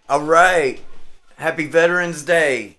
All right. Happy Veterans Day.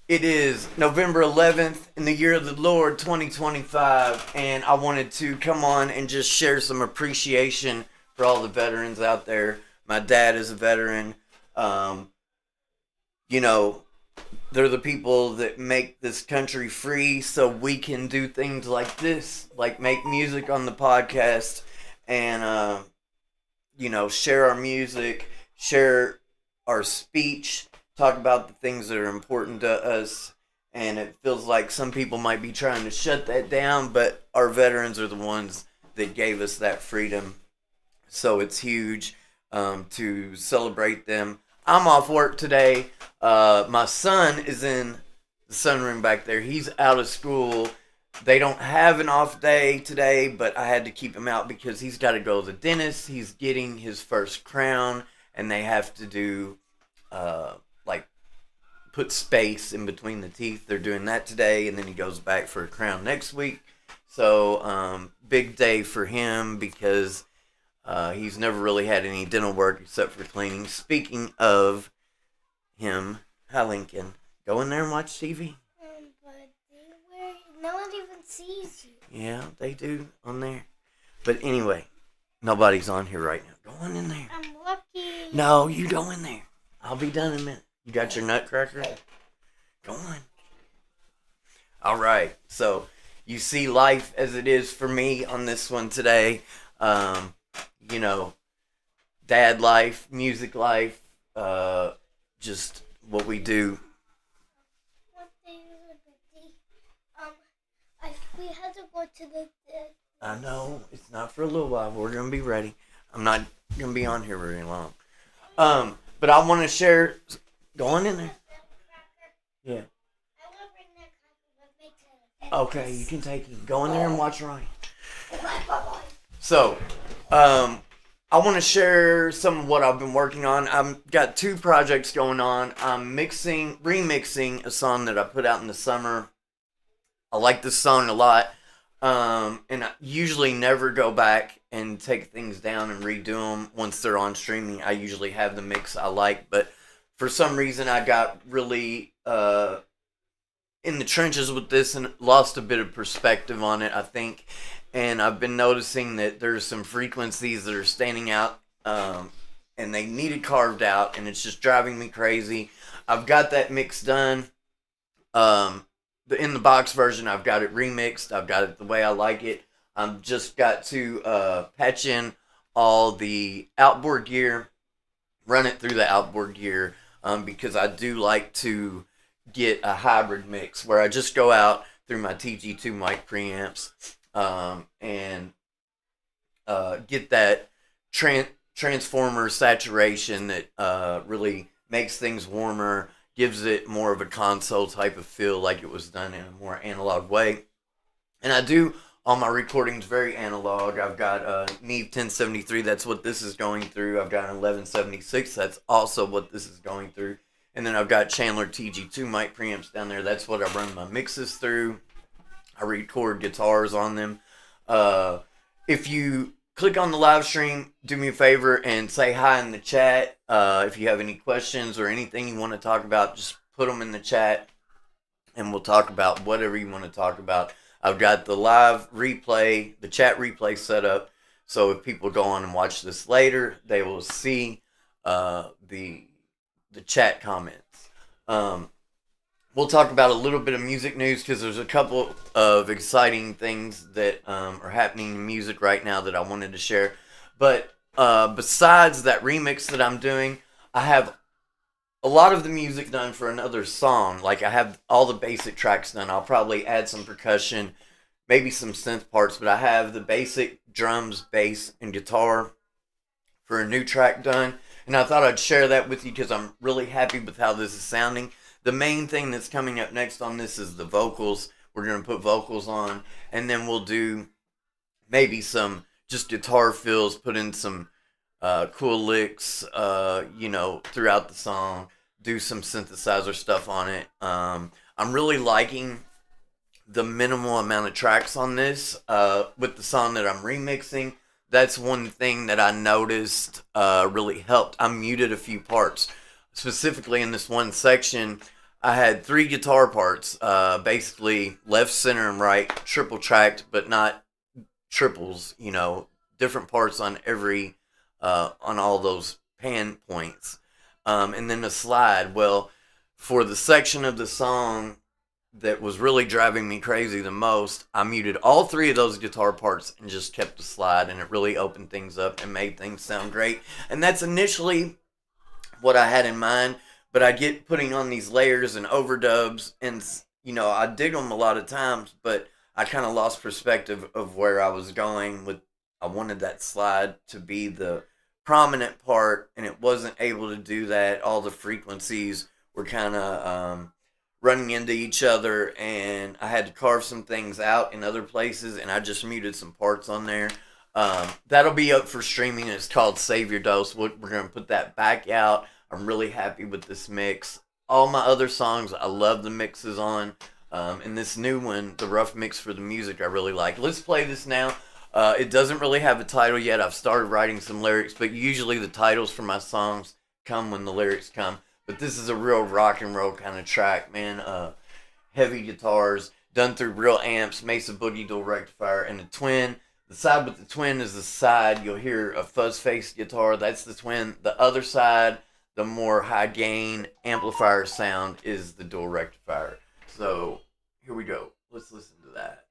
It is November 11th in the year of the Lord 2025, and I wanted to come on and just share some appreciation for all the veterans out there. My dad is a veteran. Um, you know, they're the people that make this country free so we can do things like this, like make music on the podcast and, share our music, share our speech, talk about the things that are important to us. And it feels like some people might be trying to shut that down, but our veterans are the ones that gave us that freedom. So it's huge to celebrate them. I'm off work today. My son is in the sunroom back there. He's out of school. They don't have an off day today, but I had to keep him out because he's got to go to the dentist. He's getting his first crown, and they have to do like put space in between the teeth. They're doing that today, and then he goes back for a crown next week. So big day for him because he's never really had any dental work except for cleaning. Speaking of him, hi Lincoln, go in there and watch TV. No one even sees you. Yeah, they do on there. But anyway, nobody's on here right now. Go on in there. I'm lucky. No, you go in there. I'll be done in a minute. You got your nutcracker? Go on. All right. So you see life as it is for me on this one today. You know, dad life, music life, just what we do. We had to go to the. I know it's not for a little while. We're gonna be ready. I'm not gonna be on here very long. But I want to share. Go on in there. Yeah. Okay, you can take it. Go in there and watch Ryan. So, I want to share some of what I've been working on. I've got two projects going on. I'm remixing a song that I put out in the summer. I like this song a lot, and I usually never go back and take things down and redo them once they're on streaming. I usually have the mix I like, but for some reason I got really in the trenches with this and lost a bit of perspective on it, I think. And I've been noticing that there's some frequencies that are standing out, and they need it carved out, and it's just driving me crazy. I've got that mix done. In the box version, I've got it remixed. I've got it the way I like it. I've just got to patch in all the outboard gear, run it through the outboard gear, because I do like to get a hybrid mix where I just go out through my TG2 mic preamps and get that transformer saturation that really makes things warmer, gives it more of a console type of feel like it was done in a more analog way. And I do all my recordings very analog. I've got a Neve 1073, that's what this is going through. I've got an 1176, that's also what this is going through. And then I've got Chandler TG2 mic preamps down there. That's what I run my mixes through. I record guitars on them. If you click on the live stream, do me a favor and say hi in the chat. If you have any questions or anything you want to talk about, just put them in the chat and we'll talk about whatever you want to talk about. I've got the live replay, the chat replay set up, so if people go on and watch this later, they will see the chat comments. We'll talk about a little bit of music news because there's a couple of exciting things that are happening in music right now that I wanted to share. But besides that remix that I'm doing, I have a lot of the music done for another song. Like I have all the basic tracks done. I'll probably add some percussion, maybe some synth parts, but I have the basic drums, bass, and guitar for a new track done. And I thought I'd share that with you because I'm really happy with how this is sounding. The main thing that's coming up next on this is the vocals. We're going to put vocals on, and then we'll do maybe some just guitar fills, put in some cool licks, throughout the song, do some synthesizer stuff on it. I'm really liking the minimal amount of tracks on this with the song that I'm remixing. that's one thing that I noticed really helped. I muted a few parts. Specifically in this one section, I had 3 guitar parts, basically left, center, and right, triple tracked, but not triples, different parts on on all those pan points. And then the slide. Well, for the section of the song that was really driving me crazy the most, I muted all 3 of those guitar parts and just kept the slide, and it really opened things up and made things sound great. And that's initially what I had in mind, but I get putting on these layers and overdubs, and I dig them a lot of times, but I kind of lost perspective of where I was going with. I wanted that slide to be the prominent part, and it wasn't able to do that. All the frequencies were kind of running into each other, and I had to carve some things out in other places, and I just muted some parts on there. That'll be up for streaming. It's called Save Your Dose. We're going to put that back out. I'm really happy with this mix. All my other songs, I love the mixes on. And this new one, the rough mix for the music, I really like. Let's play this now. It doesn't really have a title yet. I've started writing some lyrics, but usually the titles for my songs come when the lyrics come. But this is a real rock and roll kind of track, man. Heavy guitars, done through real amps, Mesa Boogie Dual Rectifier, and a twin. The side with the twin is the side. You'll hear a fuzz-faced guitar. That's the twin. The other side, the more high-gain amplifier sound, is the dual rectifier. So, here we go. Let's listen to that.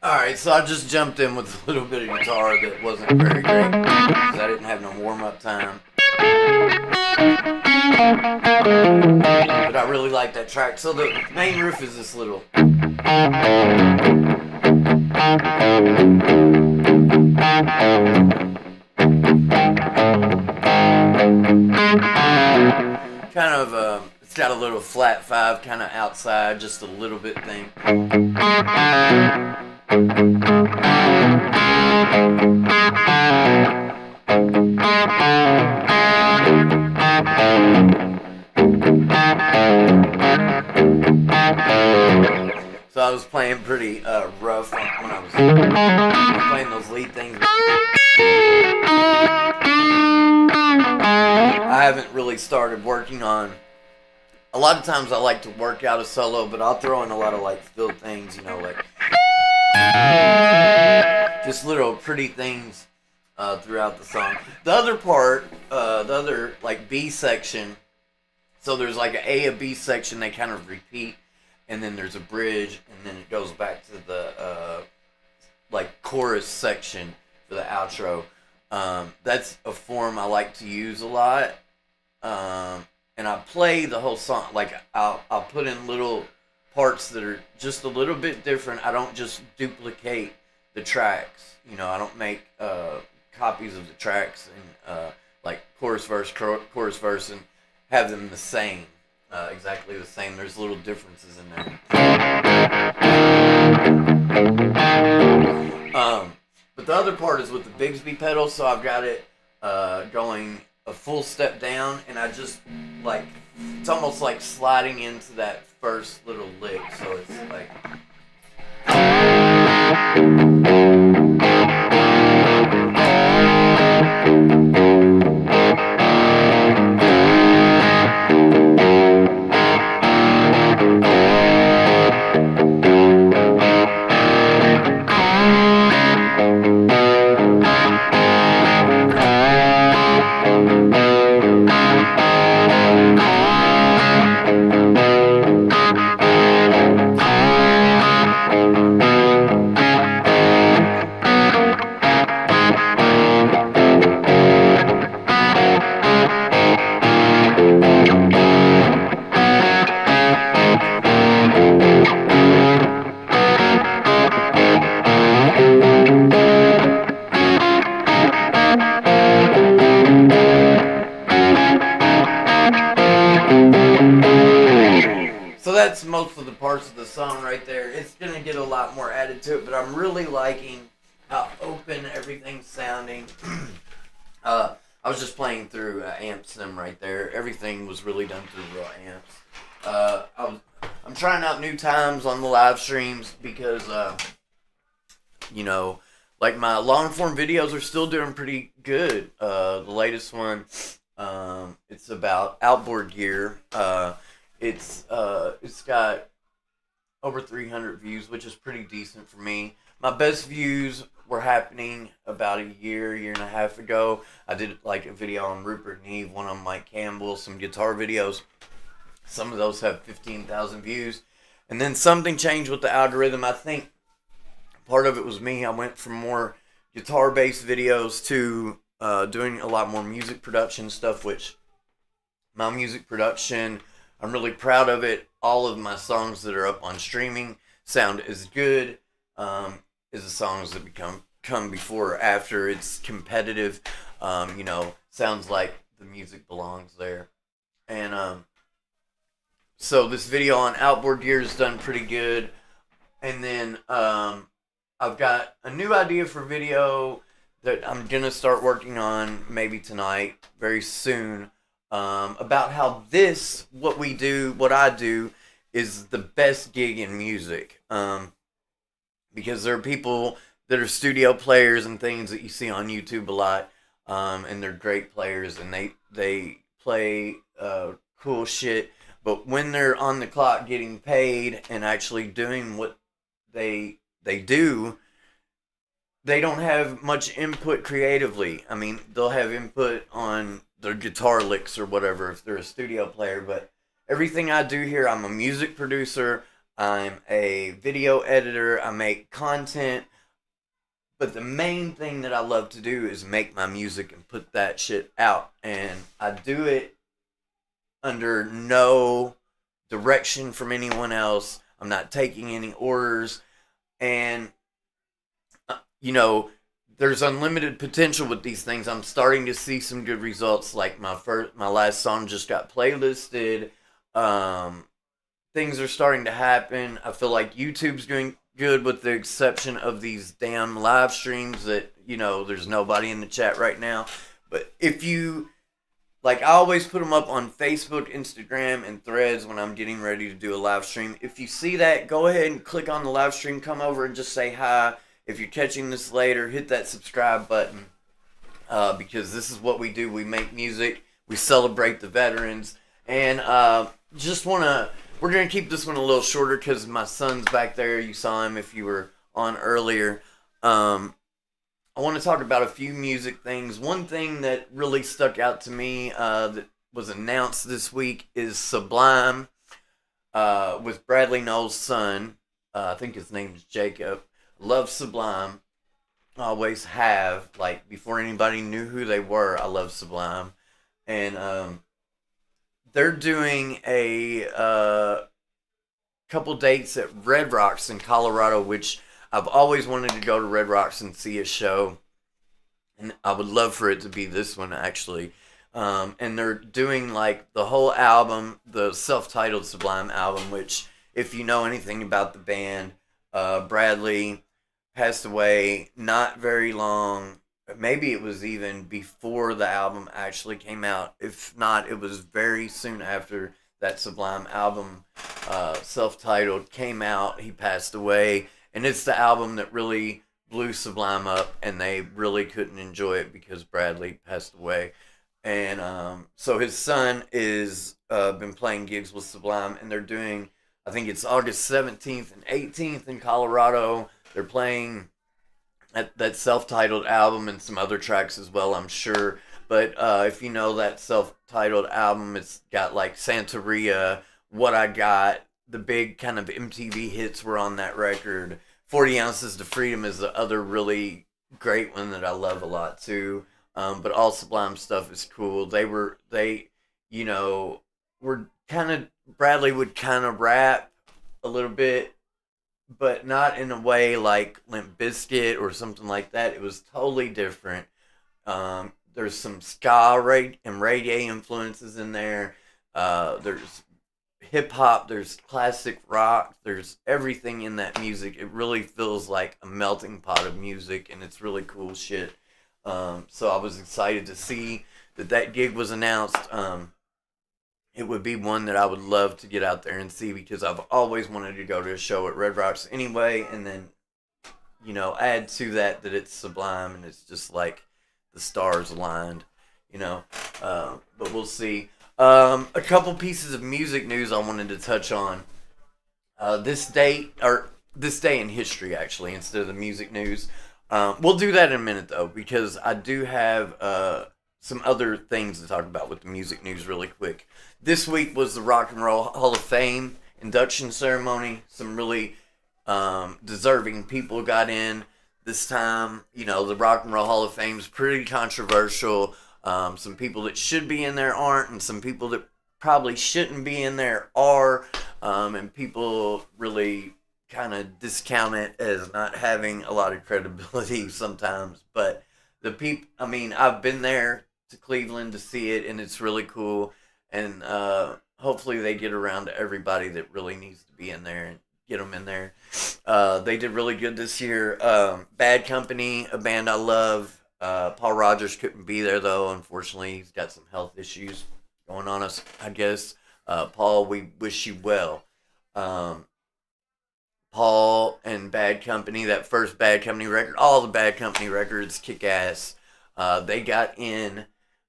Alright, so I just jumped in with a little bit of guitar that wasn't very great because I didn't have no warm-up time. But I really like that track. So the main riff is this little. Kind of, it's got a little flat five, kind of outside, just a little bit thing. So I was playing pretty rough when I was playing those lead things. I haven't really started working on. A lot of times I like to work out a solo, but I'll throw in a lot of like fill things, you know, like just little pretty things throughout the song. The other part, the other like B section, so there's like a B section, they kind of repeat, and then there's a bridge, and then it goes back to the like chorus section for the outro. That's a form I like to use a lot. And I play the whole song, like I'll put in little parts that are just a little bit different. I don't just duplicate the tracks, you know. I don't make copies of the tracks and like chorus verse, and have them the same, exactly the same. There's little differences in there. But the other part is with the Bigsby pedal, so I've got it going a full step down, and I just like, it's almost like sliding into that first little lick, so it's like that's most of the parts of the song right there. It's going to get a lot more added to it, but I'm really liking how open everything's sounding. I was just playing through Amp Sim right there. Everything was really done through real amps. I'm trying out new times on the live streams because, you know, like my long form videos are still doing pretty good. The latest one, it's about outboard gear. It's got over 300 views, which is pretty decent for me. My best views were happening about a year and a half ago. I did like a video on Rupert Neve, one on Mike Campbell, some guitar videos. Some of those have 15,000 views. And then something changed with the algorithm. I think part of it was me. I went from more guitar-based videos to doing a lot more music production stuff, which my music production, I'm really proud of it. All of my songs that are up on streaming sound as good as the songs that come before or after. It's competitive. You know, sounds like the music belongs there. And so this video on outboard gear is done pretty good. And then I've got a new idea for video that I'm going to start working on maybe tonight, very soon. About how what I do is the best gig in music. Because there are people that are studio players and things that you see on YouTube a lot. And they're great players and they play cool shit. But when they're on the clock getting paid and actually doing what they do, they don't have much input creatively. I mean, they'll have input on their guitar licks or whatever if they're a studio player, but everything I do here, I'm a music producer, I'm a video editor, I make content, but the main thing that I love to do is make my music and put that shit out. And I do it under no direction from anyone else. I'm not taking any orders. And, you know, there's unlimited potential with these things. I'm starting to see some good results. Like my last song just got playlisted. Things are starting to happen. I feel like YouTube's doing good with the exception of these damn live streams that, there's nobody in the chat right now. But if you, like, I always put them up on Facebook, Instagram, and Threads when I'm getting ready to do a live stream. If you see that, go ahead and click on the live stream, come over and just say hi. If you're catching this later, hit that subscribe button because this is what we do. We make music. We celebrate the veterans. And we're going to keep this one a little shorter because my son's back there. You saw him if you were on earlier. I want to talk about a few music things. One thing that really stuck out to me that was announced this week is Sublime with Bradley Knowles' son. I think his name's Jacob. Love Sublime. Always have. Like, before anybody knew who they were, I love Sublime. And they're doing a couple dates at Red Rocks in Colorado, which I've always wanted to go to Red Rocks and see a show. And I would love for it to be this one, actually. And they're doing, like, the whole album, the self-titled Sublime album, which, if you know anything about the band, Bradley passed away not very long. Maybe it was even before the album actually came out. If not, it was very soon after that Sublime album, self-titled, came out. He passed away. And it's the album that really blew Sublime up, and they really couldn't enjoy it because Bradley passed away. And so his son is been playing gigs with Sublime, and they're doing, I think it's August 17th and 18th in Colorado. They're playing that self-titled album and some other tracks as well, I'm sure. But if you know that self-titled album, it's got like Santeria, What I Got, the big kind of MTV hits were on that record. 40 Ounces to Freedom is the other really great one that I love a lot too. But all Sublime stuff is cool. Were kind of, Bradley would kind of rap a little bit, but not in a way like Limp Bizkit or something like that. It was totally different. There's some ska and reggae influences in there. There's hip hop, there's classic rock, there's everything in that music. It really feels like a melting pot of music, and it's really cool shit. So I was excited to see that gig was announced. It would be one that I would love to get out there and see because I've always wanted to go to a show at Red Rocks anyway, and then, add to that it's Sublime, and it's just like the stars aligned, but we'll see. A couple pieces of music news I wanted to touch on. This day in history, actually, instead of the music news. We'll do that in a minute, though, because I do have some other things to talk about with the music news really quick. This week was the Rock and Roll Hall of Fame induction ceremony. Some really deserving people got in this time. The Rock and Roll Hall of Fame is pretty controversial. Some people that should be in there aren't, and some people that probably shouldn't be in there are, and people really kind of discount it as not having a lot of credibility sometimes. But I've been there to Cleveland to see it, and it's really cool, and hopefully they get around to everybody that really needs to be in there and get them in there. They did really good this year. Bad Company, a band I love. Paul Rogers couldn't be there, though. Unfortunately, he's got some health issues going on, I guess. Paul, we wish you well. Paul and Bad Company, that first Bad Company record, all the Bad Company records kick ass. They got in.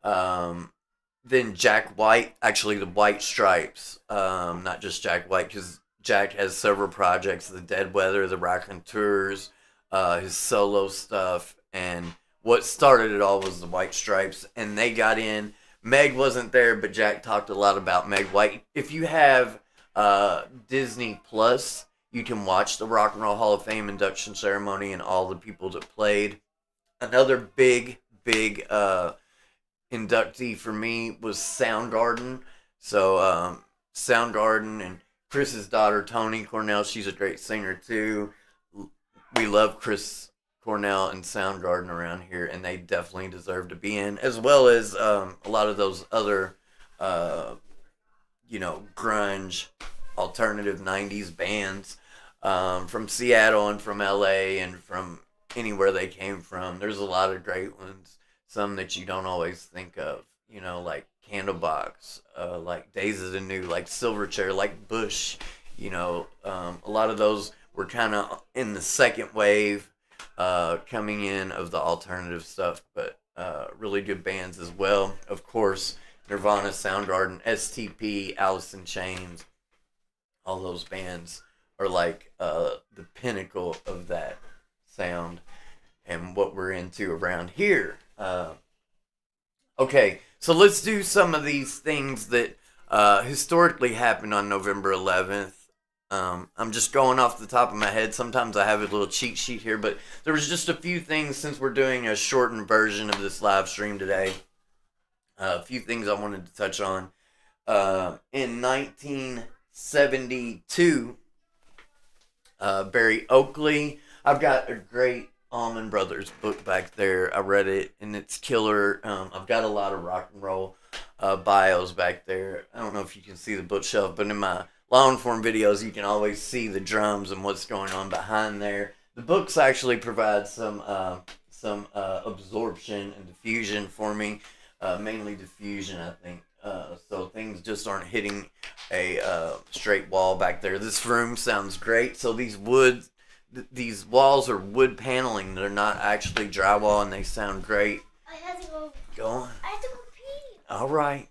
Then Jack White, actually the White Stripes, not just Jack White, because Jack has several projects, the Dead Weather, the Raconteurs, his solo stuff, and what started it all was the White Stripes, and they got in. Meg wasn't there, but Jack talked a lot about Meg White. If you have Disney Plus, you can watch the Rock and Roll Hall of Fame induction ceremony and all the people that played. Another big inductee for me was Soundgarden. So Soundgarden and Chris's daughter Toni Cornell, she's a great singer too. We love Chris Cornell and Soundgarden around here, and they definitely deserve to be in, as well as a lot of those other, grunge, alternative '90s bands from Seattle and from LA and from anywhere they came from. There's a lot of great ones, some that you don't always think of, like Candlebox, like Days of the New, like Silverchair, like Bush. A lot of those were kind of in the second wave coming in of the alternative stuff, but really good bands as well. Of course, Nirvana, Soundgarden, STP, Alice in Chains, all those bands are like the pinnacle of that sound and what we're into around here. Okay, so let's do some of these things that historically happened on November 11th. I'm just going off the top of my head. Sometimes I have a little cheat sheet here, but there was just a few things since we're doing a shortened version of this live stream today. A few things I wanted to touch on. In 1972, Barry Oakley. I've got a great Allman Brothers book back there. I read it, and it's killer. I've got a lot of rock and roll bios back there. I don't know if you can see the bookshelf, but in my long form videos, you can always see the drums and what's going on behind there. The books actually provide some absorption and diffusion for me, mainly diffusion, I think. So things just aren't hitting a straight wall back there. This room sounds great. So these walls are wood paneling. They're not actually drywall, and they sound great. I have to go. Go on. I have to go pee. All right.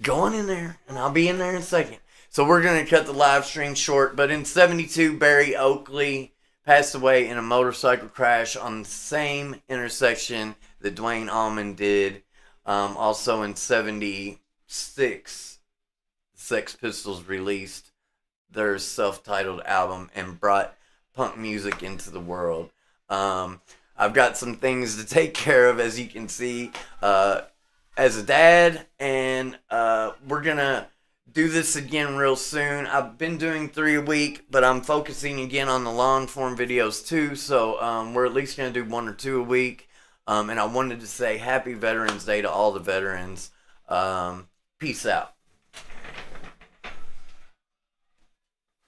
Go on in there, and I'll be in there in a second. So we're going to cut the live stream short. But in 72, Barry Oakley passed away in a motorcycle crash on the same intersection that Duane Allman did. Also in 76, Sex Pistols released their self-titled album and brought punk music into the world. I've got some things to take care of, as you can see, as a dad, and we're gonna do this again real soon. I've been doing 3 a week, but I'm focusing again on the long form videos too, so we're at least gonna do 1 or 2 a week. And I wanted to say Happy Veterans Day to all the veterans. Peace out.